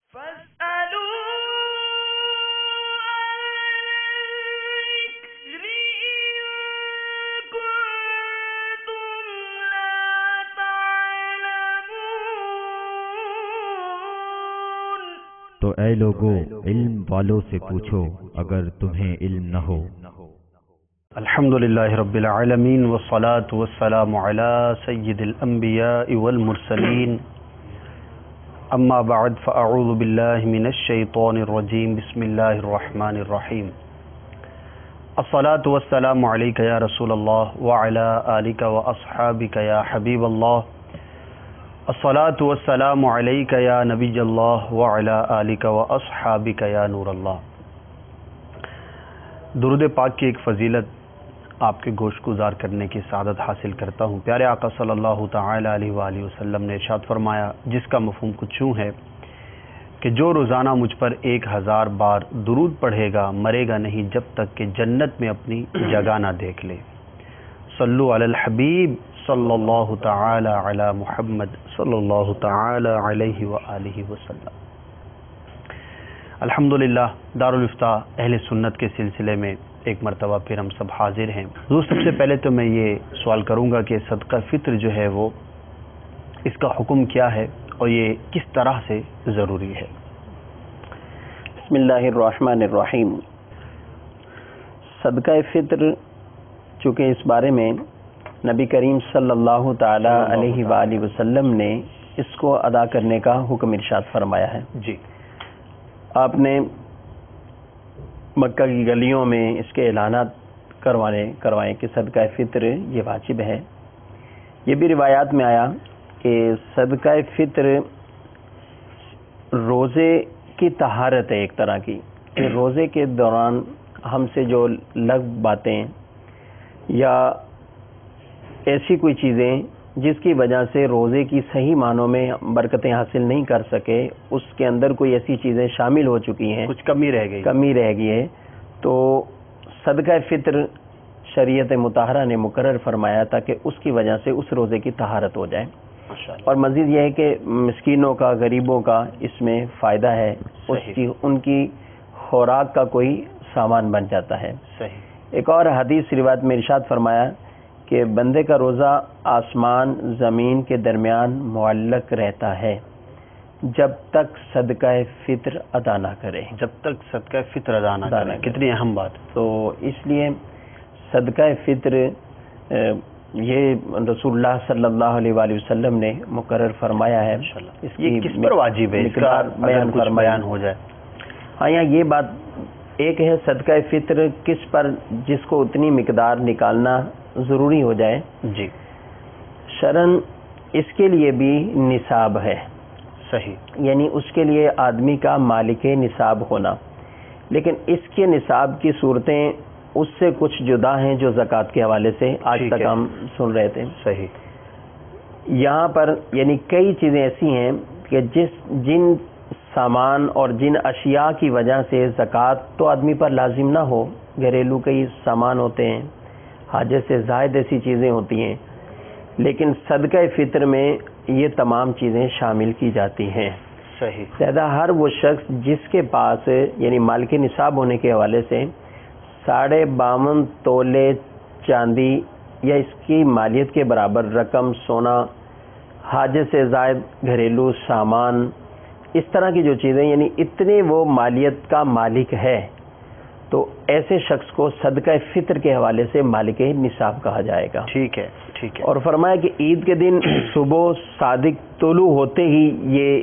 تو اے لوگو علم والوں سے پوچھو اگر تمہیں علم نہ ہو۔ الحمدللہ رب العالمین والصلاة والسلام علی سید الانبیاء والمرسلین، اما بعد فاعوذ باللہ من الشیطان الرجیم، بسم اللہ الرحمن الرحیم۔ الصلاة والسلام علیک یا رسول اللہ وعلی آلک واصحابک یا حبیب اللہ، الصلاة والسلام علیک یا نبی اللہ وعلی آلک واصحابک یا نور اللہ۔ درود پاک کی ایک فضیلت آپ کے گوش گزار کرنے کی سعادت حاصل کرتا ہوں۔ پیارے آقا صلی اللہ تعالی علیہ وآلہ وسلم نے ارشاد فرمایا، جس کا مفہوم کچھ یوں ہے کہ جو روزانہ مجھ پر 1000 بار درود پڑھے گا مرے گا نہیں جب تک کہ جنت میں اپنی جگہ نہ دیکھ لے۔ صلو علی الحبیب صلی اللہ تعالی علی محمد صلی اللہ تعالی علیہ وآلہ وسلم۔ الحمدللہ دارالفتاء اہل سنت کے سلسلے میں ایک مرتبہ پھر ہم سب حاضر ہیں۔ حضور سب سے پہلے تو میں یہ سوال کروں گا کہ صدقہ فطر جو ہے وہ اس کا حکم کیا ہے اور یہ کس طرح سے ضروری ہے؟ بسم اللہ الرحمن الرحیم۔ صدقہ فطر چونکہ اس بارے میں نبی کریم صلی اللہ تعالی علیہ وآلہ وسلم نے اس کو ادا کرنے کا حکم ارشاد فرمایا ہے۔ جی، آپ نے مکہ کی گلیوں میں اس کے اعلانات کروائے کہ صدقہ فطر یہ واجب ہے۔ یہ بھی روایات میں آیا کہ صدقہ فطر روزے کی طہارت ہے ایک طرح کی، کہ روزے کے دوران ہم سے جو لغو باتیں یا ایسی کوئی چیزیں جس کی وجہ سے روزے کی صحیح معنوں میں برکتیں حاصل نہیں کر سکے، اس کے اندر کوئی ایسی چیزیں شامل ہو چکی ہیں، کچھ کمی رہ گئی ہے، تو صدقہ فطر شریعت مطہرہ نے مقرر فرمایا تاکہ اس کی وجہ سے اس روزے کی طہارت ہو جائے۔ اور مزید یہ ہے کہ مسکینوں کا، غریبوں کا اس میں فائدہ ہے، ان کی خوراک کا کوئی سامان بن جاتا ہے۔ صحیح۔ ایک اور حدیث روایت میں ارشاد فرمایا کہ بندے کا روزہ آسمان زمین کے درمیان معلق رہتا ہے جب تک صدقہ فطر ادا نہ کرے۔ جب تک صدقہ فطر ادا نہ کرے، کتنی اہم بات۔ تو اس لیے صدقہ فطر یہ رسول اللہ صلی اللہ علیہ وآلہ وسلم نے مقرر فرمایا ہے۔ اس کی کس پر واجب ہے، مقدار بیان ہو جائے۔ ہاں، یہاں یہ بات ایک ہے صدقہ فطر کس پر، جس کو اتنی مقدار نکالنا ضروری ہو جائے۔ جی، شرعاً اس کے لیے بھی نصاب ہے۔ صحیح، یعنی اس کے لیے آدمی کا مالک نصاب ہونا، لیکن اس کے نصاب کی صورتیں اس سے کچھ جدا ہیں جو زکوٰۃ کے حوالے سے آج تک ہم سن رہے تھے۔ صحیح۔ یہاں پر یعنی کئی چیزیں ایسی ہیں کہ جن سامان اور جن اشیاء کی وجہ سے زکوٰۃ تو آدمی پر لازم نہ ہو، گھریلو کئی سامان ہوتے ہیں، حاجت سے زائد ایسی چیزیں ہوتی ہیں، لیکن صدقہ فطر میں یہ تمام چیزیں شامل کی جاتی ہیں۔ صحیح۔ لہذا ہر وہ شخص جس کے پاس یعنی مالک نصاب ہونے کے حوالے سے 52.5 تولے چاندی یا اس کی مالیت کے برابر رقم سونا، حاجت سے زائد گھریلو سامان، اس طرح کی جو چیزیں یعنی اتنے وہ مالیت کا مالک ہے، تو ایسے شخص کو صدقہ فطر کے حوالے سے مالک نصاب کہا جائے گا۔ ٹھیک ہے، ٹھیک ہے۔ اور فرمایا کہ عید کے دن صبح صادق طلوع ہوتے ہی یہ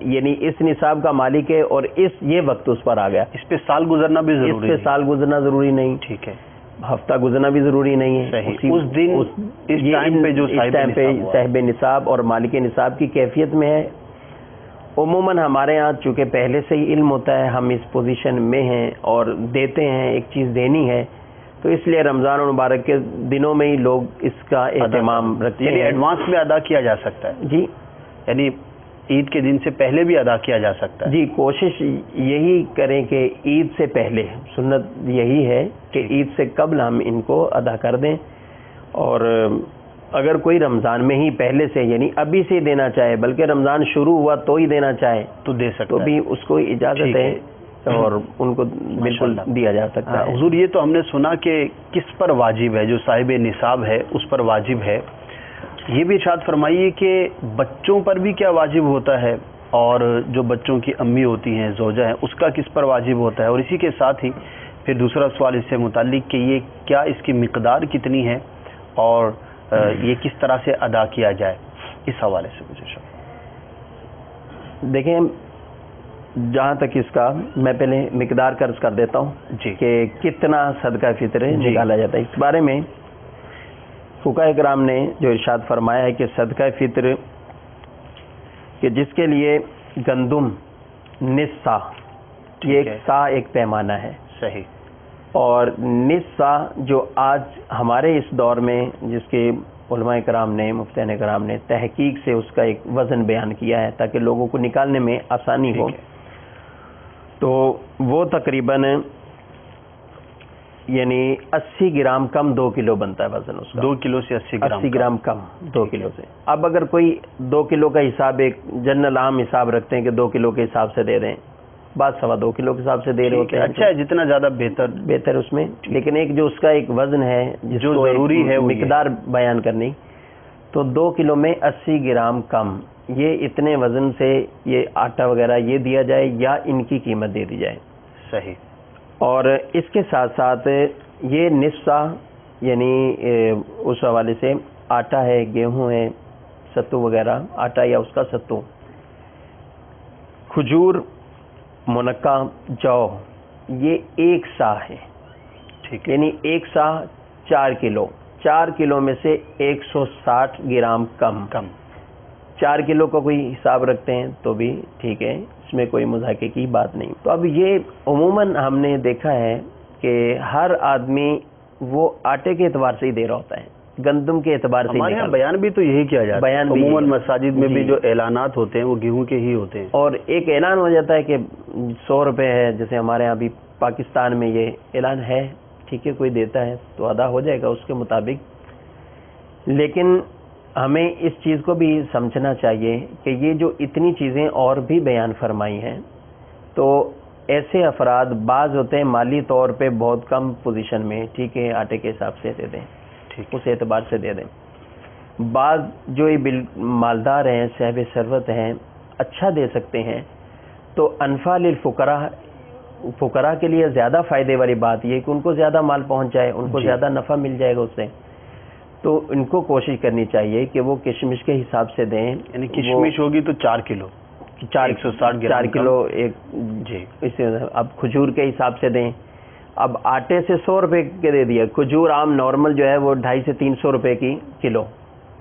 یعنی اس نصاب کا مالک ہے اور یہ وقت اس پر آ گیا۔ اس پہ سال گزرنا بھی ضروری ہے، اس پہ سال گزرنا ضروری نہیں، ٹھیک ہے، ہفتہ گزرنا بھی ضروری نہیں ہے۔ اس دن اس ٹائم پہ جو صاحب نصاب اور مالک نصاب کی کیفیت میں ہے۔ عموماً ہمارے ہاں چونکہ پہلے سے ہی علم ہوتا ہے، ہم اس پوزیشن میں ہیں اور دیتے ہیں، ایک چیز دینی ہے، تو اس لیے رمضان المبارک کے دنوں میں ہی لوگ اس کا اہتمام رکھتے ہیں۔ یعنی ایڈوانس میں ادا کیا جا سکتا ہے؟ جی، یعنی عید کے دن سے پہلے بھی ادا کیا جا سکتا ہے؟ جی، کوشش یہی کریں کہ عید سے پہلے، سنت یہی ہے کہ عید سے قبل ہم ان کو ادا کر دیں، اور اگر کوئی رمضان میں ہی پہلے سے یعنی ابھی سے دینا چاہے، بلکہ رمضان شروع ہوا تو ہی دینا چاہے تو دے سکتا تو بھی اس کو اجازت ہے اور ان کو بالکل دیا جا سکتا ہے۔ حضور یہ تو ہم نے سنا کہ کس پر واجب ہے، جو صاحب نصاب ہے اس پر واجب ہے، یہ بھی ارشاد فرمائیے کہ بچوں پر بھی کیا واجب ہوتا ہے، اور جو بچوں کی امی ہوتی ہیں، زوجہ ہیں، اس کا کس پر واجب ہوتا ہے، اور اسی کے ساتھ ہی پھر دوسرا سوال اس سے متعلق کہ یہ کیا اس کی مقدار کتنی ہے اور یہ کس طرح سے ادا کیا جائے، اس حوالے سے مجھے دیکھیں جہاں تک اس کا میں پہلے مقدار کا عرض کر دیتا ہوں جی کہ کتنا صدقہ فطر نکالا جاتا ہے۔ اس بارے میں فقہاء کرام نے جو ارشاد فرمایا ہے کہ صدقہ فطر کہ جس کے لیے گندم نصف سا، یہ ایک سا ایک پیمانہ ہے صحیح، اور نصف سا جو آج ہمارے اس دور میں جس کے علماء کرام نے مفتیان کرام نے تحقیق سے اس کا ایک وزن بیان کیا ہے تاکہ لوگوں کو نکالنے میں آسانی ہو، تو وہ تقریباً یعنی 80 گرام کم 2 کلو بنتا ہے وزن اس کا، 2 کلو سے 80 گرام کم 2 کلو سے۔ اب اگر کوئی 2 کلو کا حساب ایک جنرل عام حساب رکھتے ہیں کہ 2 کلو کے حساب سے دے دیں، بعض 2.25 کلو کے حساب سے دے رہے ہوتے ہیں، اچھا ہے جتنا زیادہ بہتر اس میں، لیکن ایک جو اس کا ایک وزن ہے جو ضروری ہے مقدار بیان کرنی، تو 2 کلو میں 80 گرام کم، یہ اتنے وزن سے یہ آٹا وغیرہ یہ دیا جائے یا ان کی قیمت دے دی جائے۔ صحیح، اور اس کے ساتھ ساتھ یہ نصف سا یعنی اس حوالے سے آٹا ہے، گیہوں ہے، ستو وغیرہ، آٹا یا اس کا ستو، کھجور، منقع، جو، یہ 1 سا ہے، ٹھیک ہے، یعنی 1 سا 4 کلو، 4 کلو میں سے 160 گرام کم 4 کلو کا کوئی حساب رکھتے ہیں تو بھی ٹھیک ہے، اس میں کوئی مذاکرے کی بات نہیں۔ تو اب یہ عموماً ہم نے دیکھا ہے کہ ہر آدمی وہ آٹے کے اعتبار سے ہی دے رہا ہوتا ہے، گندم کے اعتبار سے ہمارے یہاں بیان بھی تو یہی کیا جاتا ہے، عموماً مساجد میں بھی جو اعلانات ہوتے ہیں وہ گیہوں کے ہی ہوتے ہیں، اور ایک اعلان ہو جاتا ہے کہ 100 روپے ہے، جیسے ہمارے ہاں بھی پاکستان میں یہ اعلان ہے، ٹھیک ہے، کوئی دیتا ہے تو ادا ہو جائے گا اس کے مطابق۔ لیکن ہمیں اس چیز کو بھی سمجھنا چاہیے کہ یہ جو اتنی چیزیں اور بھی بیان فرمائی ہیں، تو ایسے افراد بعض ہوتے ہیں مالی طور پہ بہت کم پوزیشن میں، ٹھیک ہے، آٹے کے حساب سے دے دیں، اس اعتبار سے دے دیں، بعض جو مالدار ہیں، صاحب ثروت ہیں، اچھا دے سکتے ہیں، تو انفال للفقراء، فقراء کے لیے زیادہ فائدے والی بات یہ کہ ان کو زیادہ مال پہنچ جائے، ان کو زیادہ نفع مل جائے گا اس سے، تو ان کو کوشش کرنی چاہیے کہ وہ کشمش کے حساب سے دیں، یعنی کشمش ہوگی تو 4 کلو 4 کلو ایک، جی، اس اب کھجور کے حساب سے دیں۔ اب آٹے سے 100 روپے کے دے دیا، کھجور عام نارمل جو ہے وہ 250 سے 300 روپے کی کلو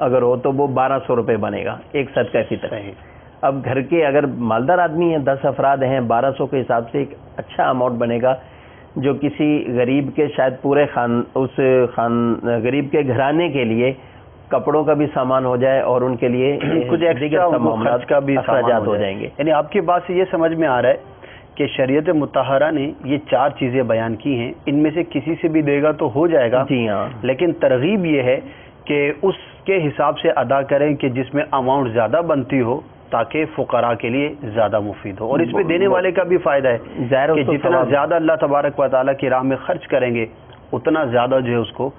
اگر ہو تو وہ 1200 روپے بنے گا ایک صدقہ فطر۔ اب گھر کے اگر مالدار آدمی ہیں، 10 افراد ہیں، 1200 کے حساب سے ایک اچھا اماؤنٹ بنے گا، جو کسی غریب کے شاید پورے غریب کے گھرانے کے لیے کپڑوں کا بھی سامان ہو جائے اور ان کے لیے کچھ معاملات کا بھی اخراجات ہو جائیں گے۔ یعنی آپ کی بات سے یہ سمجھ میں آ رہا ہے کہ شریعت مطہرہ نے یہ 4 چیزیں بیان کی ہیں، ان میں سے کسی سے بھی دے گا تو ہو جائے گا، جی ہاں، لیکن ترغیب یہ ہے کہ اس کے حساب سے ادا کریں کہ جس میں اماؤنٹ زیادہ بنتی ہو تاکہ فقراء کے لیے زیادہ مفید ہو، اور اس میں دینے والے کا بھی فائدہ ہے کہ جتنا زیادہ اللہ تبارک و تعالیٰ کی راہ میں خرچ کریں گے اتنا زیادہ جو ہے اس کو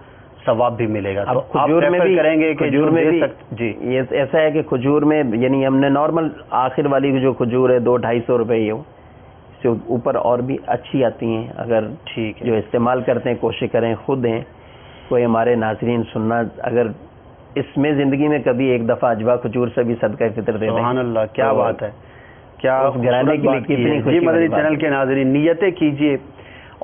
ثواب بھی ملے گا۔ تو کھجور میں بھی کریں گے، کھجور میں بھی جی یہ ایسا ہے کہ کھجور میں یعنی ہم نے نارمل آخر والی جو کھجور ہے 200-250 روپے ہی ہو، اس سے اوپر اور بھی اچھی آتی ہیں، اگر ٹھیک ہے جو استعمال کرتے ہیں کوشش کریں خود ہیں، کوئی ہمارے ناظرین سننا اگر اس میں زندگی میں کبھی ایک دفعہ اجوا کھجور سے بھی صدقہ فطر دے دیں، سبحان اللہ، کیا بات ہے، کیا گھرانے کے لیے کتنی خوشی جی مدنی چینل کے ناظرین نیتیں کیجئے،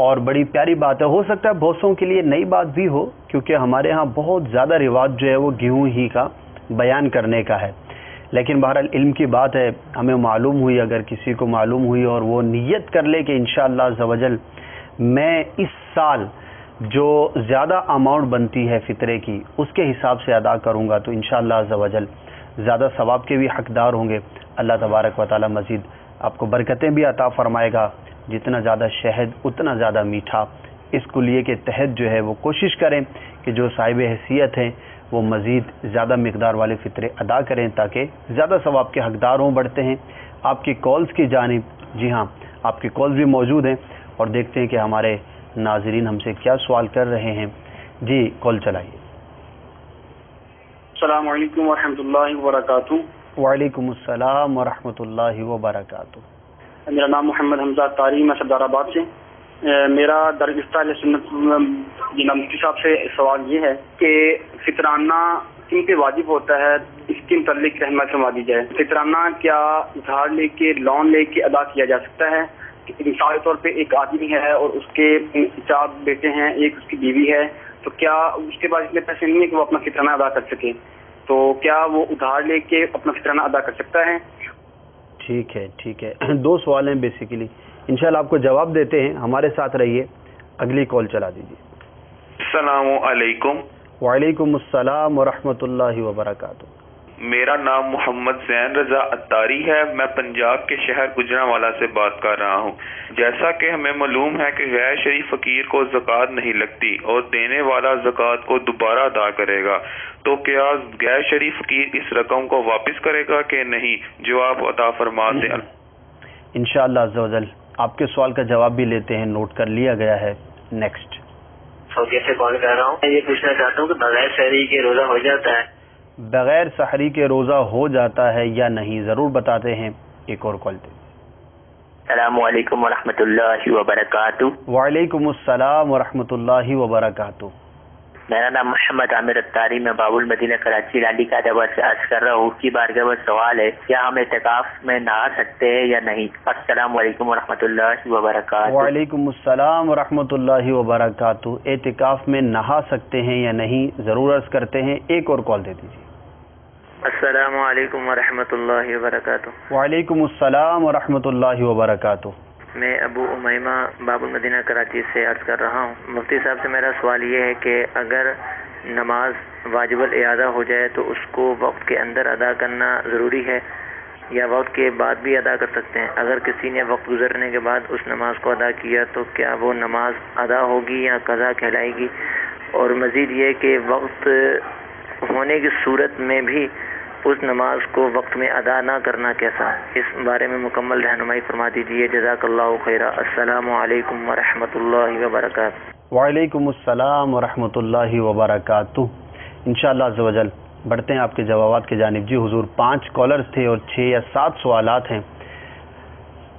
اور بڑی پیاری بات ہے، ہو سکتا ہے بہتوں کے لیے نئی بات بھی ہو، کیونکہ ہمارے ہاں بہت زیادہ رواج جو ہے وہ گیہوں ہی کا بیان کرنے کا ہے، لیکن بہرحال علم کی بات ہے، ہمیں معلوم ہوئی، اگر کسی کو معلوم ہوئی اور وہ نیت کر لے کہ انشاءاللہ عز و جل میں اس سال جو زیادہ اماؤنٹ بنتی ہے فطرے کی اس کے حساب سے ادا کروں گا، تو انشاءاللہ عز و جل زیادہ ثواب کے بھی حقدار ہوں گے۔ اللہ تبارک و تعالی مزید آپ کو برکتیں بھی عطا فرمائے گا، جتنا زیادہ شہد اتنا زیادہ میٹھا۔ اس کلیے کے تحت جو ہے وہ کوشش کریں کہ جو صاحب حیثیت ہیں وہ مزید زیادہ مقدار والے فطرے ادا کریں تاکہ زیادہ ثواب کے حقدار ہوں. بڑھتے ہیں آپ کی کالز کی جانب. جی ہاں، آپ کی کالز بھی موجود ہیں اور دیکھتے ہیں کہ ہمارے ناظرین ہم سے کیا سوال کر رہے ہیں. جی کال چلائیے. السلام علیکم ورحمۃ اللہ وبرکاتہ. وعلیکم السلام ورحمۃ اللہ وبرکاتہ. میرا نام محمد حمزہ طاری، میں سردار آباد سے. میرا درگستہ سنت جناب مفتی صاحب سے سوال یہ ہے کہ فطرانہ کن پہ واجب ہوتا ہے، اس کے متعلق رحمت فرما دی جائے. فطرانہ کیا ادھار لے کے، لون لے کے ادا کیا جا سکتا ہے؟ مثال طور پہ ایک آدمی ہے اور اس کے 4 بیٹے ہیں، ایک اس کی بیوی ہے، تو کیا اس کے پاس اتنے پیسے نہیں ہیں کہ وہ اپنا فطرانہ ادا کر سکے، تو کیا وہ ادھار لے کے اپنا فطرانہ ادا کر سکتا ہے؟ ٹھیک ہے، ٹھیک ہے. 2 سوال ہیں بیسیکلی، انشاءاللہ آپ کو جواب دیتے ہیں. ہمارے ساتھ رہیے. اگلی کال چلا دیجیے. السلام علیکم. وعلیکم السلام ورحمۃ اللہ وبرکاتہ. میرا نام محمد زین رضا اتاری ہے. میں پنجاب کے شہر گجرانوالہ سے بات کر رہا ہوں. جیسا کہ ہمیں معلوم ہے کہ غیر شریف فقیر کو زکوٰۃ نہیں لگتی اور دینے والا زکوٰۃ کو دوبارہ ادا کرے گا، تو کیا غیر شریف فقیر اس رقم کو واپس کرے گا کہ نہیں؟ جو آپ عطا فرما دیں. انشاءاللہ عز و جل آپ کے سوال کا جواب بھی لیتے ہیں، نوٹ کر لیا گیا ہے. نیکسٹ. سعودیہ سے کال کر رہا ہوں. میں یہ پوچھنا چاہتا ہوں کہ بغیر سحری کے روزہ ہو جاتا ہے؟ بغیر سحری کے روزہ ہو جاتا ہے یا نہیں، ضرور بتاتے ہیں. ایک اور کال دیں. السلام علیکم ورحمۃ اللہ وبرکاتہ. وعلیکم السلام ورحمۃ اللہ وبرکاتہ. میرا نام محمد عامر اتاری، میں باب المدینہ کراچی لالی کا دعوت سے عرض کر رہا ہوں. کی بارگاہ میں سوال ہے، کیا ہم اعتکاف میں نہا سکتے ہیں یا نہیں؟ السلام علیکم ورحمۃ اللہ وبرکاتہ. وعلیکم السلام ورحمۃ اللہ وبرکاتہ. اعتکاف میں نہا سکتے ہیں یا نہیں، ضرور عرض کرتے ہیں. ایک اور کال دے دیجیے. السلام علیکم ورحمۃ اللہ وبرکاتہ. وعلیکم السلام ورحمۃ اللہ وبرکاتہ. میں ابو امیمہ باب المدینہ کراچی سے عرض کر رہا ہوں. مفتی صاحب سے میرا سوال یہ ہے کہ اگر نماز واجب الاعادہ ہو جائے تو اس کو وقت کے اندر ادا کرنا ضروری ہے یا وقت کے بعد بھی ادا کر سکتے ہیں؟ اگر کسی نے وقت گزرنے کے بعد اس نماز کو ادا کیا تو کیا وہ نماز ادا ہوگی یا قضا کہلائے گی؟ اور مزید یہ کہ وقت ہونے کی صورت میں بھی اس نماز کو وقت میں ادا نہ کرنا کیسا؟ اس بارے میں مکمل رہنمائی فرما دیجیے. جزاک اللہ خیرہ. السلام علیکم ورحمۃ اللہ وبرکاتہ. وعلیکم السلام ورحمۃ اللہ وبرکاتہ. انشاءاللہ عز و جل بڑھتے ہیں آپ کے جوابات کی جانب. جی حضور 5 کالرز تھے اور 6 یا 7 سوالات ہیں،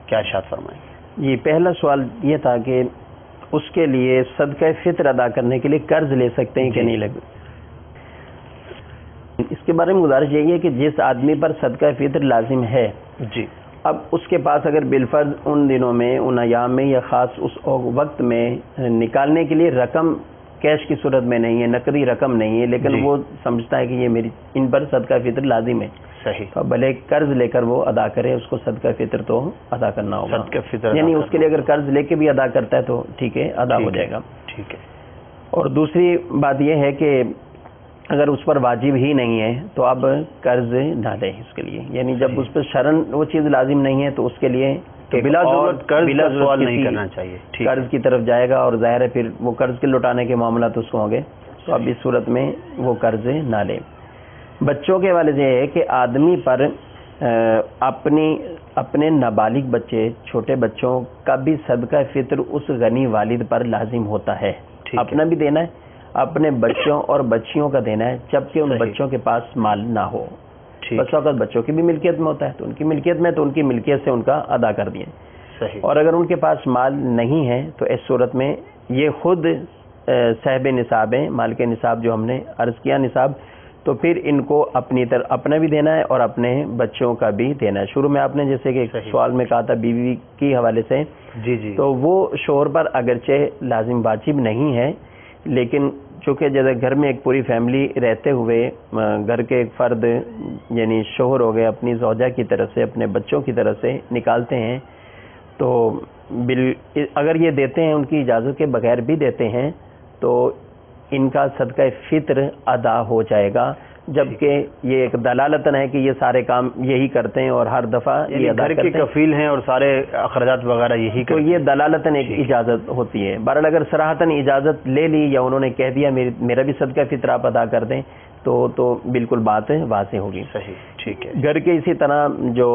کیا ارشاد فرمائیں؟ جی پہلا سوال یہ تھا کہ اس کے لیے صدقہ فطر ادا کرنے کے لیے قرض لے سکتے ہیں کہ نہیں لگے. اس کے بارے میں گزارش یہی ہے کہ جس آدمی پر صدقہ فطر لازم ہے، جی اب اس کے پاس اگر بالفرض ان دنوں میں، ان ایام میں یا خاص اس وقت میں نکالنے کے لیے رقم کیش کی صورت میں نہیں ہے، نقدی رقم نہیں ہے، لیکن وہ سمجھتا ہے کہ یہ میری ان پر صدقہ فطر لازم ہے، صحیح، تو بھلے قرض لے کر وہ ادا کرے، اس کو صدقہ فطر تو ادا کرنا ہوگا. صدقہ فطر یعنی اس کے لیے اگر قرض لے کے بھی ادا کرتا ہے تو ٹھیک ہے، ادا ہو جائے گا. ٹھیک ہے. اور دوسری بات یہ ہے کہ اگر اس پر واجب ہی نہیں ہے تو اب قرض نہ دے اس کے لیے. یعنی جب اس پہ شرعن وہ چیز لازم نہیں ہے تو اس کے لیے بلا ضرورت قرض کا سوال نہیں کرنا چاہیے. قرض کی طرف جائے گا اور ظاہر ہے پھر وہ قرض کے لوٹانے کے معاملات اس کو ہوں گے، تو اب اس صورت میں وہ قرض نہ لے. بچوں کے حوالے سے یہ ہے کہ آدمی پر اپنے نابالغ بچے، چھوٹے بچوں کا بھی صدقہ فطر اس غنی والد پر لازم ہوتا ہے. اپنا بھی دینا ہے، اپنے بچوں اور بچیوں کا دینا ہے، جبکہ ان بچوں کے پاس مال نہ ہو. بس وقت بچوں کی بھی ملکیت میں ہوتا ہے تو ان کی ملکیت میں، تو ان کی ملکیت سے ان کا ادا کر دیں. اور اگر ان کے پاس مال نہیں ہے تو اس صورت میں یہ خود صاحب نصاب ہیں، مالک نصاب جو ہم نے عرض کیا نصاب، تو پھر ان کو اپنی طرف اپنا بھی دینا ہے اور اپنے بچوں کا بھی دینا ہے. شروع میں آپ نے جیسے کہ سوال میں کہا تھا بیوی کی حوالے سے، جی تو وہ شوہر پر اگرچہ لازم واجب نہیں ہے، لیکن چونکہ جیسے گھر میں ایک پوری فیملی رہتے ہوئے گھر کے ایک فرد یعنی شوہر ہو گئے اپنی زوجہ کی طرف سے، اپنے بچوں کی طرف سے نکالتے ہیں، تو اگر یہ دیتے ہیں ان کی اجازت کے بغیر بھی دیتے ہیں تو ان کا صدقہ فطر ادا ہو جائے گا. جبکہ یہ ایک دلالتن ہے کہ یہ سارے کام یہی کرتے ہیں اور ہر دفعہ یہ ادا گھر کرتے کے ہیں، کفیل ہیں اور سارے اخراجات وغیرہ یہی تو کرتے یہ دلالتن ایک اجازت ہوتی ہے۔ بہرحال اگر صراحتاً اجازت لے لی یا انہوں نے کہہ دیا میرا بھی صدقہ فطر آپ ادا کر دیں تو بالکل بات واضح ہوگی۔ صحیح، ٹھیک ہے۔ گھر کے اسی طرح جو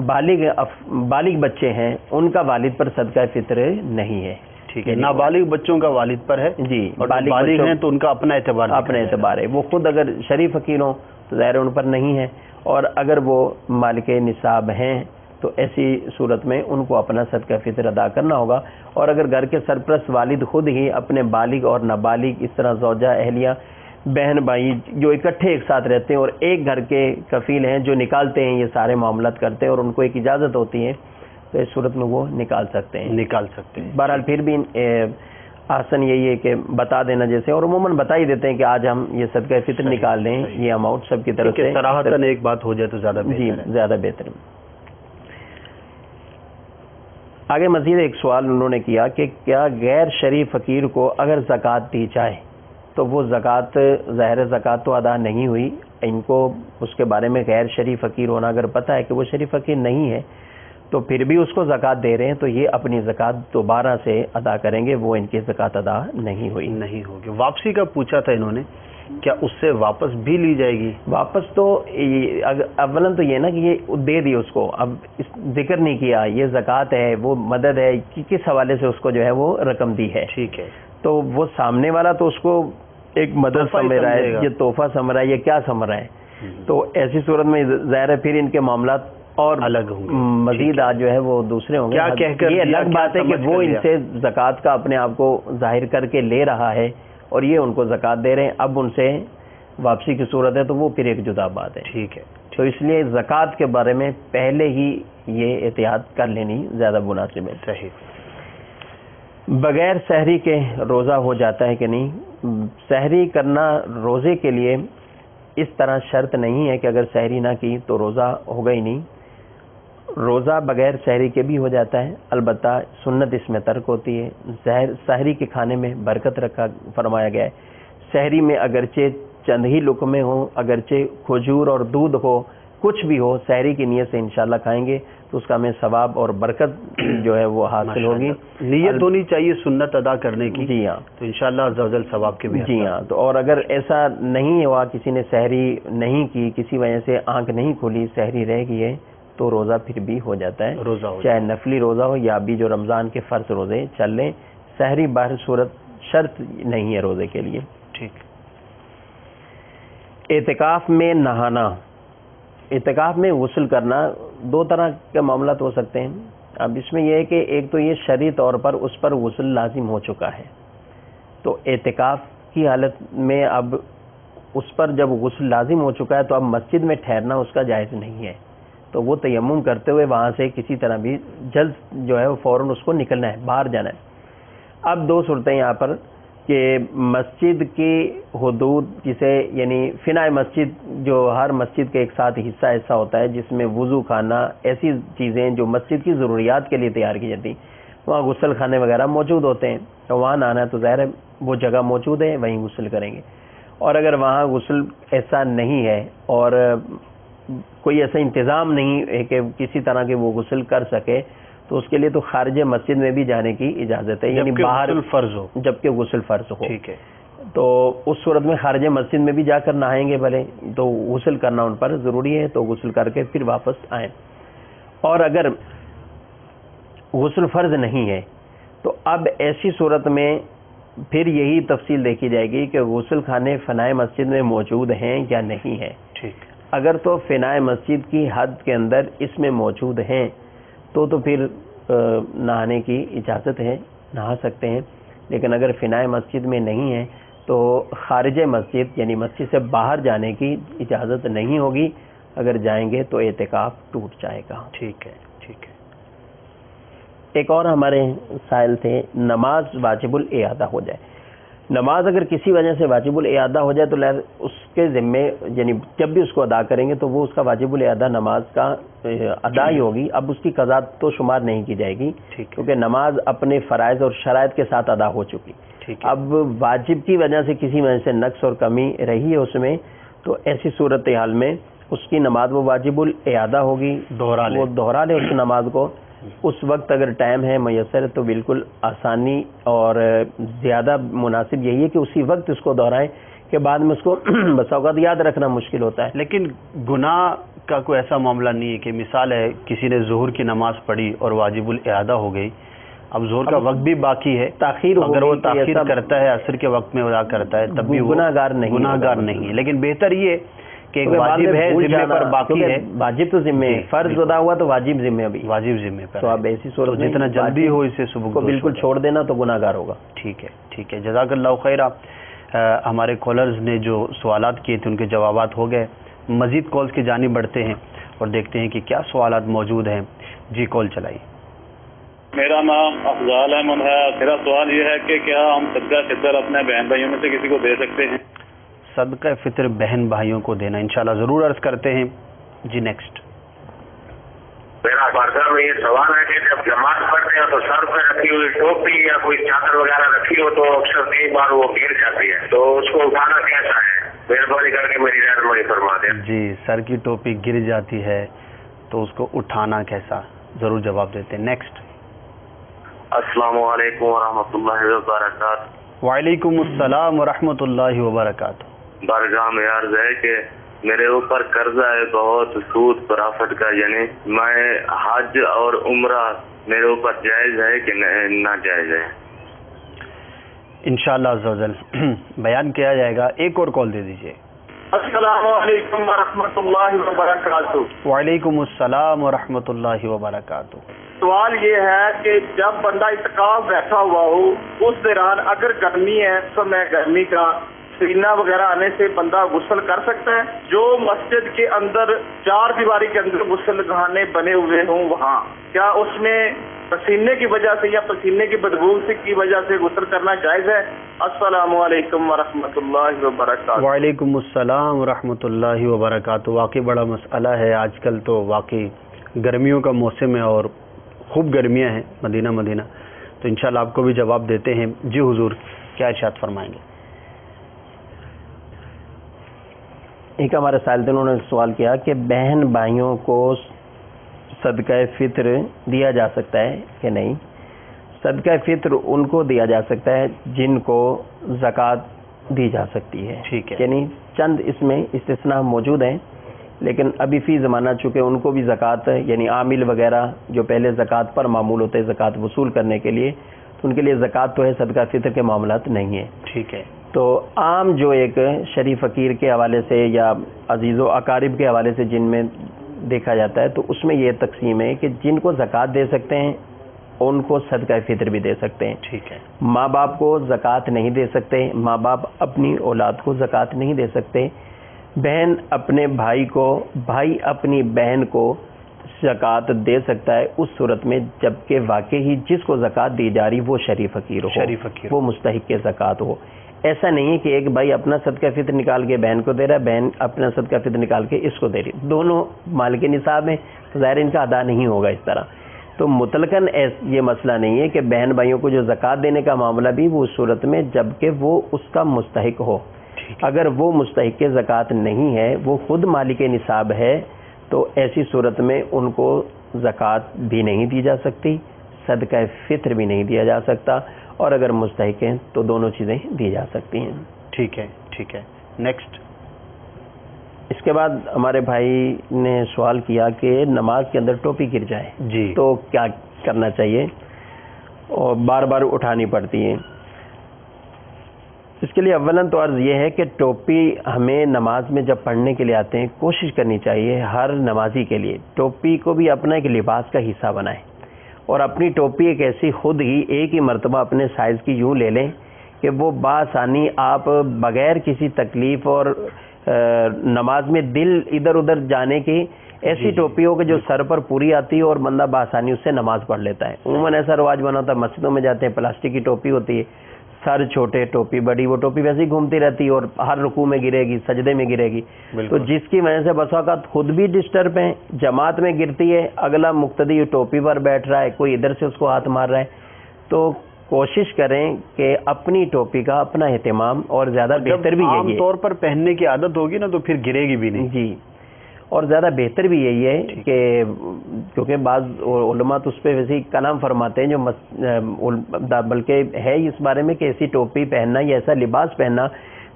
بالغ بچے ہیں ان کا والد پر صدقہ فطر نہیں ہے، ٹھیک ہے، نابالغ بچوں کا والد پر ہے جی، اور بالغ ہیں تو ان کا اپنا اعتبار اپنے اعتبار ہے، وہ خود اگر شریف فقیر ہوں تو ظاہر ان پر نہیں ہے، اور اگر وہ مالک نصاب ہیں تو ایسی صورت میں ان کو اپنا صدقہ فطر ادا کرنا ہوگا۔ اور اگر گھر کے سرپرست والد خود ہی اپنے بالغ اور نابالغ اس طرح زوجہ، اہلیہ، بہن بھائی جو اکٹھے ایک ساتھ رہتے ہیں اور ایک گھر کے کفیل ہیں جو نکالتے ہیں، یہ سارے معاملات کرتے ہیں اور ان کو ایک اجازت ہوتی ہے، تو اس صورت میں وہ نکال سکتے ہیں۔ بہرحال پھر بھی آسن یہی ہے کہ بتا دینا، جیسے اور عموماً بتا ہی دیتے ہیں کہ آج ہم یہ صدقہ فطر نکال لیں، یہ اماؤنٹ سب کی طرف سے صراحتاً ایک بات ہو جائے تو زیادہ بہتر جی ہے۔ زیادہ بہتر ہے۔ آگے مزید ایک سوال انہوں نے کیا کہ کیا غیر شریف فقیر کو اگر زکوٰۃ دی جائے تو وہ زکوٰۃ، ظاہر زکوٰۃ تو ادا نہیں ہوئی، ان کو اس کے بارے میں غیر شریف فقیر ہونا اگر پتہ ہے کہ وہ شریف فقیر نہیں ہے تو پھر بھی اس کو زکوٰۃ دے رہے ہیں تو یہ اپنی زکوٰۃ دوبارہ سے ادا کریں گے، وہ ان کی زکوٰۃ ادا نہیں ہوگی۔ واپسی کا پوچھا تھا انہوں نے، کیا اس سے واپس بھی لی جائے گی؟ واپس تو اولاً تو یہ نا کہ یہ دے دی اس کو، اب ذکر نہیں کیا یہ زکوٰۃ ہے، وہ مدد ہے، کس حوالے سے اس کو جو ہے وہ رقم دی ہے، ٹھیک ہے، تو وہ سامنے والا تو اس کو ایک مدد سمجھ رہا ہے، یہ تحفہ سمجھ رہا ہے، یہ کیا سمجھ رہا ہے، تو ایسی صورت میں ظاہر ہے پھر ان کے معاملات اور الگ ہوں گے، مزید آج جو ہے وہ دوسرے ہوں گے۔ کیا کہہ کر یہ دیا، الگ کیا بات ہے کہ سمجھ وہ کر ان دیا۔ سے زکوٰۃ کا اپنے آپ کو ظاہر کر کے لے رہا ہے اور یہ ان کو زکوٰۃ دے رہے ہیں، اب ان سے واپسی کی صورت ہے تو وہ پھر ایک جدا بات ہے، ٹھیک ہے۔ تو اس لیے زکوٰۃ کے بارے میں پہلے ہی یہ احتیاط کر لینی زیادہ مناسب ہے۔ صحیح۔ بغیر سحری کے روزہ ہو جاتا ہے کہ نہیں؟ سحری کرنا روزے کے لیے اس طرح شرط نہیں ہے کہ اگر سحری نہ کی تو روزہ ہوگا ہی نہیں، روزہ بغیر سحری کے بھی ہو جاتا ہے، البتہ سنت اس میں ترک ہوتی ہے۔ سحری کے کھانے میں برکت رکھا فرمایا گیا ہے، سحری میں اگرچہ چند ہی لقمے ہوں، اگرچہ کھجور اور دودھ ہو، کچھ بھی ہو، سحری کی نیت سے انشاءاللہ کھائیں گے تو اس کا ہمیں ثواب اور برکت جو ہے وہ حاصل ہوگی۔ نیت ہونی چاہیے سنت ادا کرنے کی، جی ہاں، تو انشاءاللہ عز و جل ثواب کے بھی جی ہاں۔ تو اور اگر ایسا نہیں ہوا، کسی نے سحری نہیں کی، کسی وجہ سے آنکھ نہیں کھلی، سحری رہ گئی ہے تو روزہ پھر بھی ہو جاتا ہے، روزہ ہو چاہے نفلی روزہ ہو یا بھی جو رمضان کے فرض روزے چل لیں، سحری باہر صورت شرط نہیں ہے روزے کے لیے۔ ٹھیک۔ اعتکاف میں نہانا، اعتکاف میں غسل کرنا، دو طرح کے معاملات ہو سکتے ہیں۔ اب اس میں یہ ہے کہ ایک تو یہ شرعی طور پر اس پر غسل لازم ہو چکا ہے، تو اعتکاف کی حالت میں اب اس پر جب غسل لازم ہو چکا ہے تو اب مسجد میں ٹھہرنا اس کا جائز نہیں ہے، تو وہ تیمم کرتے ہوئے وہاں سے کسی طرح بھی جلد جو ہے وہ فوراً اس کو نکلنا ہے، باہر جانا ہے۔ اب دو صورتیں یہاں پر کہ مسجد کی حدود جسے یعنی فنائے مسجد، جو ہر مسجد کے ایک ساتھ حصہ ایسا ہوتا ہے جس میں وضو خانہ، ایسی چیزیں جو مسجد کی ضروریات کے لیے تیار کی جاتی ہیں، وہاں غسل خانے وغیرہ موجود ہوتے ہیں، تو وہاں نہانا ہے تو ظاہر ہے وہ جگہ موجود ہے، وہیں غسل کریں گے۔ اور اگر وہاں غسل ایسا نہیں ہے اور کوئی ایسا انتظام نہیں ہے کہ کسی طرح کے وہ غسل کر سکے تو اس کے لیے تو خارج مسجد میں بھی جانے کی اجازت ہے، یعنی باہر فرض ہو، جبکہ غسل فرض ہو، ٹھیک ہے، تو اس صورت میں خارج مسجد میں بھی جا کر نہائیں گے بھلے، تو غسل کرنا ان پر ضروری ہے، تو غسل کر کے پھر واپس آئیں۔ اور اگر غسل فرض نہیں ہے تو اب ایسی صورت میں پھر یہی تفصیل دیکھی جائے گی کہ غسل خانے فنائے مسجد میں موجود ہیں یا نہیں ہیں۔ ٹھیک۔ اگر تو فنائے مسجد کی حد کے اندر اس میں موجود ہیں تو پھر نہانے کی اجازت ہے، نہا سکتے ہیں، لیکن اگر فنائے مسجد میں نہیں ہے تو خارج مسجد یعنی مسجد سے باہر جانے کی اجازت نہیں ہوگی، اگر جائیں گے تو اعتکاف ٹوٹ جائے گا۔ ٹھیک ہے، ٹھیک ہے۔ ایک اور ہمارے سائل تھے، نماز واجب الاعادہ ہو جائے، نماز اگر کسی وجہ سے واجب الاعادہ ہو جائے تو اس کے ذمے یعنی جب بھی اس کو ادا کریں گے تو وہ اس کا واجب الاعادہ نماز کا ادا ہی ہوگی، اب اس کی قضا تو شمار نہیں کی جائے گی کیونکہ نماز اپنے فرائض اور شرائط کے ساتھ ادا ہو چکی۔ اب واجب کی وجہ سے کسی وجہ سے نقص اور کمی رہی ہے اس میں تو ایسی صورتحال میں اس کی نماز وہ واجب الاعادہ ہوگی، وہ دہرا لے اس نماز کو. اس وقت اگر ٹائم ہے میسر ہے تو بالکل آسانی اور زیادہ مناسب یہی ہے کہ اسی وقت اس کو دہرائیں کہ بعد میں اس کو بس اوقات یاد رکھنا مشکل ہوتا ہے. لیکن گناہ کا کوئی ایسا معاملہ نہیں ہے کہ مثال ہے کسی نے ظہر کی نماز پڑھی اور واجب الاعادہ ہو گئی، اب ظہر کا وقت بھی باقی ہے، تاخیر اگر وہ تاخیر کرتا ہے عصر کے وقت میں ادا کرتا ہے تب بھی وہ گناہ گار نہیں ہے. لیکن بہتر یہ کہ ایک واجب ہے ذمہ پر باقی ہے، واجب تو ذمہ ہے، فرض ادا ہوا تو واجب ذمہ ابھی واجب ذمہ پر. تو اب ایسی صورت میں جتنا جلدی ہو اسے صبح کو بالکل چھوڑ دینا تو گناہ گار ہوگا. ٹھیک ہے جزاک اللہ خیرہ. ہمارے کالرز نے جو سوالات کیے تھے ان کے جوابات ہو گئے. مزید کالز کی جانب بڑھتے ہیں اور دیکھتے ہیں کہ کیا سوالات موجود ہیں. جی کال چلائیے. میرا نام افضال احمد ہے. میرا سوال یہ ہے کہ کیا ہم صدقہ فطر اپنے بہن بھائیوں میں سے کسی کو دے سکتے ہیں؟ صدقہ فطر بہن بھائیوں کو دینا انشاءاللہ ضرور عرض کرتے ہیں. جی نیکسٹ. میرا بارگاہ میں یہ سوال ہے کہ جب نماز پڑھتے ہیں تو سر پہ رکھی ہوئی ٹوپی یا کوئی چادر وغیرہ رکھی ہو تو اکثر کئی بار وہ گر جاتی ہے، تو اس کو اٹھانا کیسا ہے؟ مہربانی کر کے میری رہنمائی فرما دیں. جی سر کی ٹوپی گر جاتی ہے تو اس کو اٹھانا کیسا، ضرور جواب دیتے ہیں. نیکسٹ. السلام علیکم ورحمۃ اللہ وبرکاتہ. وعلیکم السلام ورحمۃ اللہ وبرکاتہ. بارگاہ میں عرض ہے کہ میرے اوپر قرضہ ہے بہت سود پرافٹ کا، یعنی میں حج اور عمرہ میرے اوپر جائز ہے کہ ناجائز ہے؟ انشاءاللہ عز و جل بیان کیا جائے گا. ایک اور کال دے دیجیے. السلام علیکم ورحمۃ اللہ وبرکاتہ. وعلیکم السلام ورحمۃ اللہ وبرکاتہ. سوال یہ ہے کہ جب بندہ اعتکاف بیٹھا ہوا ہو اس دوران اگر گرمی ہے تو میں گرمی کا پسینہ وغیرہ آنے سے بندہ غسل کر سکتا ہے؟ جو مسجد کے اندر چار دیواری کے اندر غسل خانے بنے ہوئے ہوں وہاں کیا اس میں پسینے کی وجہ سے یا پسینے کی بدبو کی وجہ سے غسل کرنا جائز ہے؟ السلام علیکم ورحمۃ اللہ وبرکاتہ. وعلیکم السلام ورحمۃ اللہ وبرکاتہ. واقعی بڑا مسئلہ ہے آج کل، تو واقعی گرمیوں کا موسم ہے اور خوب گرمیاں ہیں مدینہ، تو انشاءاللہ آپ کو بھی جواب دیتے ہیں. جی حضور کیا ارشاد فرمائیں گے؟ ایک ہمارے سائل تھے، انہوں نے سوال کیا کہ بہن بھائیوں کو صدقہ فطر دیا جا سکتا ہے کہ نہیں. صدقہ فطر ان کو دیا جا سکتا ہے جن کو زکوٰۃ دی جا سکتی ہے. ٹھیک ہے. یعنی چند اس میں استثناء موجود ہیں، لیکن ابھی فی زمانہ چونکہ ان کو بھی زکوٰۃ یعنی عامل وغیرہ جو پہلے زکوٰۃ پر معمول ہوتے ہیں زکوٰۃ وصول کرنے کے لیے، تو ان کے لیے زکوٰۃ تو ہے، صدقہ فطر کے معاملات نہیں ہیں. ٹھیک ہے. تو عام جو ایک شریف فقیر کے حوالے سے یا عزیز و اقارب کے حوالے سے جن میں دیکھا جاتا ہے، تو اس میں یہ تقسیم ہے کہ جن کو زکوٰۃ دے سکتے ہیں ان کو صدقہ فطر بھی دے سکتے ہیں. ٹھیک ہے. ماں باپ کو زکوٰۃ نہیں دے سکتے، ماں باپ اپنی اولاد کو زکوٰۃ نہیں دے سکتے. بہن اپنے بھائی کو، بھائی اپنی بہن کو زکوٰۃ دے سکتا ہے اس صورت میں جبکہ واقعی جس کو زکوٰۃ دی جا رہی وہ شریف فقیر ہو، وہ مستحق کے زکوٰۃ ہو. ایسا نہیں ہے کہ ایک بھائی اپنا صدقہ فطر نکال کے بہن کو دے رہا ہے، بہن اپنا صدقہ فطر نکال کے اس کو دے رہی، دونوں مال کے نصاب ہیں، ظاہر ان کا ادا نہیں ہوگا اس طرح. تو مطلقاً یہ مسئلہ نہیں ہے کہ بہن بھائیوں کو جو زکوٰۃ دینے کا معاملہ بھی وہ اس صورت میں جبکہ وہ اس کا مستحق ہو. اگر وہ مستحق زکوٰۃ نہیں ہے، وہ خود مالک نصاب ہے، تو ایسی صورت میں ان کو زکوٰۃ بھی نہیں دی جا سکتی، صدقہ فطر بھی نہیں دیا جا سکتا، اور اگر مستحق ہیں تو دونوں چیزیں دی جا سکتی ہیں. ٹھیک ہے. نیکسٹ. اس کے بعد ہمارے بھائی نے سوال کیا کہ نماز کے اندر ٹوپی گر جائے جی تو کیا کرنا چاہیے اور بار بار اٹھانی پڑتی ہے. اس کے لیے اولاً تو عرض یہ ہے کہ ٹوپی ہمیں نماز میں جب پڑھنے کے لیے آتے ہیں کوشش کرنی چاہیے ہر نمازی کے لیے ٹوپی کو بھی اپنا ایک لباس کا حصہ بنائیں، اور اپنی ٹوپی ایک ایسی خود ہی ایک ہی مرتبہ اپنے سائز کی یوں لے لیں کہ وہ بآسانی آپ بغیر کسی تکلیف اور نماز میں دل ادھر ادھر جانے کی ایسی ٹوپی ہو کہ جو سر پر پوری آتی ہے اور بندہ بآسانی اس سے نماز پڑھ لیتا ہے. عموماً ایسا رواج بنا ہوتا ہے، مسجدوں میں جاتے ہیں پلاسٹک کی ٹوپی ہوتی ہے، سر چھوٹے ٹوپی بڑی، وہ ٹوپی ویسے ہی گھومتی رہتی ہے اور ہر رکوع میں گرے گی، سجدے میں گرے گی، تو جس کی وجہ سے بس اوقات خود بھی ڈسٹرب ہیں، جماعت میں گرتی ہے، اگلا مقتدی ٹوپی پر بیٹھ رہا ہے، کوئی ادھر سے اس کو ہاتھ مار رہا ہے، تو کوشش کریں کہ اپنی ٹوپی کا اپنا اہتمام، اور زیادہ بہتر بھی یہی ہے، عام طور پر پہننے کی عادت ہوگی نا تو پھر گرے گی بھی نہیں. جی، اور زیادہ بہتر بھی یہی ہے کہ کیونکہ بعض علماء تو اس پہ ویسے ہی کلام فرماتے ہیں جو بلکہ ہے اس بارے میں کہ ایسی ٹوپی پہننا یا ایسا لباس پہننا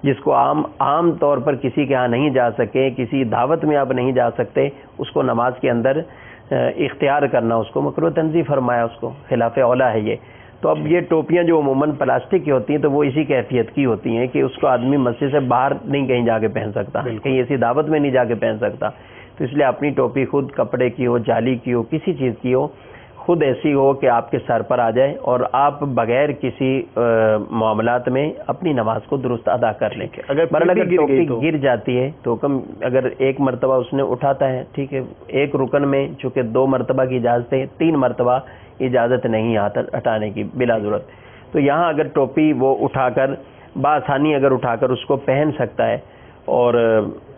جس کو عام طور پر کسی کے ہاں نہیں جا سکے، کسی دعوت میں آپ نہیں جا سکتے، اس کو نماز کے اندر اختیار کرنا اس کو مکروہ تنزیہ فرمایا، اس کو خلاف اولا ہے یہ. تو اب یہ ٹوپیاں جو عموماً پلاسٹک کی ہوتی ہیں تو وہ اسی کیفیت کی ہوتی ہیں کہ اس کو آدمی مسجد سے باہر نہیں کہیں جا کے پہن سکتا، کہیں ایسی دعوت میں نہیں جا کے پہن سکتا. تو اس لیے اپنی ٹوپی خود کپڑے کی ہو، جالی کی ہو، کسی چیز کی ہو، خود ایسی ہو کہ آپ کے سر پر آ جائے اور آپ بغیر کسی معاملات میں اپنی نماز کو درست ادا کر لیں. اگر ٹوپی گر جاتی ہے تو حکم اگر ایک مرتبہ اس نے اٹھاتا ہے، ٹھیک ہے، ایک رکن میں چونکہ 2 مرتبہ کی اجازت ہے، 3 مرتبہ اجازت نہیں ہٹانے کی بلا ضرورت. تو یہاں اگر ٹوپی وہ اٹھا کر بآسانی اگر اٹھا کر اس کو پہن سکتا ہے اور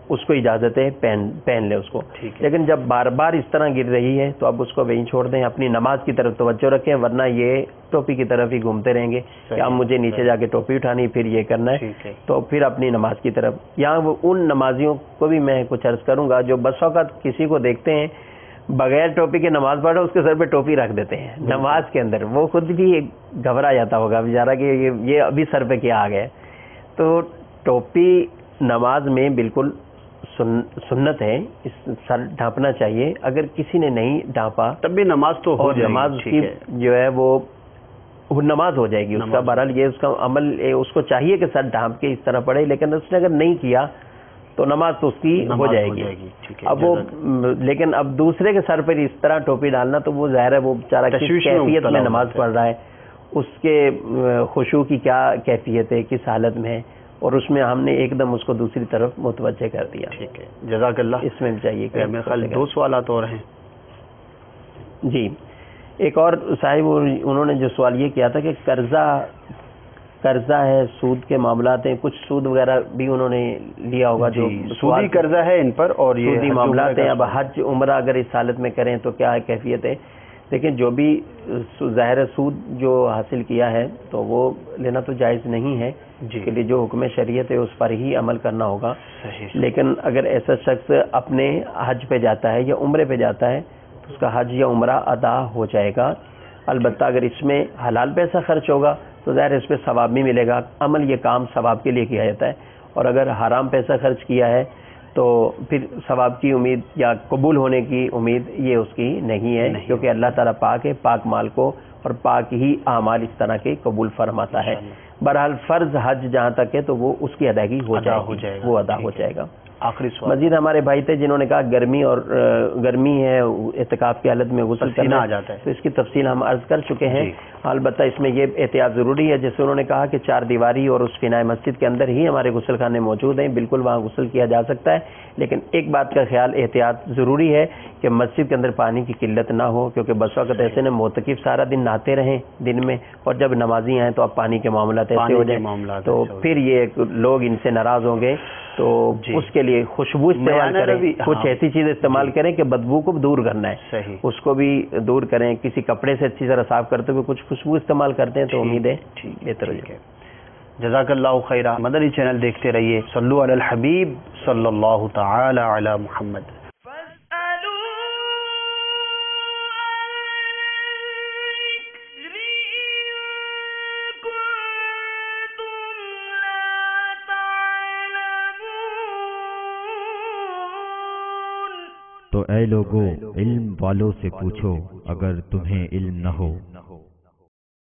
اس کو اجازت ہے پہن لے اس کو. لیکن جب بار بار اس طرح گر رہی ہے تو اب اس کو وہیں چھوڑ دیں، اپنی نماز کی طرف توجہ رکھیں، ورنہ یہ ٹوپی کی طرف ہی گھومتے رہیں گے کہ اب مجھے نیچے جا کے ٹوپی اٹھانی، پھر یہ کرنا ہے، تو پھر اپنی نماز کی طرف. یہاں وہ ان نمازیوں کو بھی میں کچھ عرض کروں گا جو بس اوقات کسی کو دیکھتے ہیں بغیر ٹوپی کے نماز پڑھ رہا اس کے سر پہ ٹوپی رکھ دیتے ہیں نماز کے اندر، وہ خود بھی گھبرا جاتا ہوگا بیچارہ کہ یہ ابھی سر پہ کیا آ گیا. تو ٹوپی نماز میں بالکل سنت ہے، سر ڈھانپنا چاہیے. اگر کسی نے نہیں ڈھانپا تب بھی نماز تو ہو جائے گی، نماز کی جو ہے وہ نماز ہو جائے گی اس کا. بہرحال یہ اس کا عمل اس کو چاہیے کہ سر ڈھانپ کے اس طرح پڑھے، لیکن اس نے اگر نہیں کیا تو نماز تو اس کی ہو جائے گی. اب وہ لیکن اب دوسرے کے سر پر اس طرح ٹوپی ڈالنا تو وہ ظاہر ہے وہ بیچارہ کس کیفیت میں نماز پڑھ رہا ہے، اس کے خشوع کی کیا کیفیت ہے، کس حالت میں ہے، اور اس میں ہم نے ایک دم اس کو دوسری طرف متوجہ کر دیا. ٹھیک ہے، جزاک اللہ. اس میں بھی چاہیے کہ میرے خیال 2 سوالات اور ہیں. جی، ایک اور صاحب انہوں نے جو سوال یہ کیا تھا کہ قرضہ ہے، سود کے معاملات ہیں، کچھ سود وغیرہ بھی انہوں نے لیا ہوگا، جو سودی قرضہ ہے ان پر اور یہ سودی معاملات ہیں. اب حج عمرہ اگر اس حالت میں کریں تو کیا کیفیت ہے؟ لیکن جو بھی ظاہر سود جو حاصل کیا ہے تو وہ لینا تو جائز نہیں ہے، کے لیے جو حکم شریعت ہے اس پر ہی عمل کرنا ہوگا. لیکن اگر ایسا شخص اپنے حج پہ جاتا ہے یا عمرے پہ جاتا ہے تو اس کا حج یا عمرہ ادا ہو جائے گا. البتہ اگر اس میں حلال پیسہ خرچ ہوگا تو ظاہر اس پہ ثواب بھی ملے گا. عمل یہ کام ثواب کے لیے کیا جاتا ہے، اور اگر حرام پیسہ خرچ کیا ہے تو پھر ثواب کی امید یا قبول ہونے کی امید یہ اس کی نہیں ہے، کیونکہ اللہ تعالیٰ پاک ہے، پاک مال کو اور پاک ہی اعمال اس طرح کے قبول فرماتا ہے. بہرحال فرض حج جہاں تک ہے تو وہ اس کی ادائیگی ہو جائے گا، وہ ادا ہو جائے گا. آخری سوال مزید ہمارے بھائی تھے جنہوں نے کہا گرمی ہے، اعتکاف کی حالت میں غسل کرنا آ جاتا ہے، تو اس کی تفصیل ہم عرض کر چکے ہیں. البتہ اس میں یہ احتیاط ضروری ہے، جیسے انہوں نے کہا کہ 4 دیواری اور اس فنائے مسجد کے اندر ہی ہمارے غسل خانے موجود ہیں، بالکل وہاں غسل کیا جا سکتا ہے. لیکن ایک بات کا خیال احتیاط ضروری ہے کہ مسجد کے اندر پانی کی قلت نہ ہو، کیونکہ بس وقت ایسے نے معتکف سارا دن نہاتے رہیں دن میں، اور جب نمازی آئیں تو اب پانی کے معاملات ایسے ہو جائیں تو پھر یہ لوگ ان سے ناراض ہوں گے. تو اس کے لیے خوشبو استعمال کریں، کچھ ایسی چیز استعمال کریں کہ بدبو کو دور کرنا ہے، اس کو بھی دور کریں. کسی کپڑے سے اچھی طرح صاف کرتے ہوئے کچھ خوشبو استعمال کرتے ہیں تو امید ہے بہتر ہو جائے. جزاک اللہ خیرہ. مدنی چینل دیکھتے رہیے. صلو علی الحبیب صلی اللہ تعالی علی محمد. تو اے لوگو علم والوں سے پوچھو اگر تمہیں علم نہ ہو.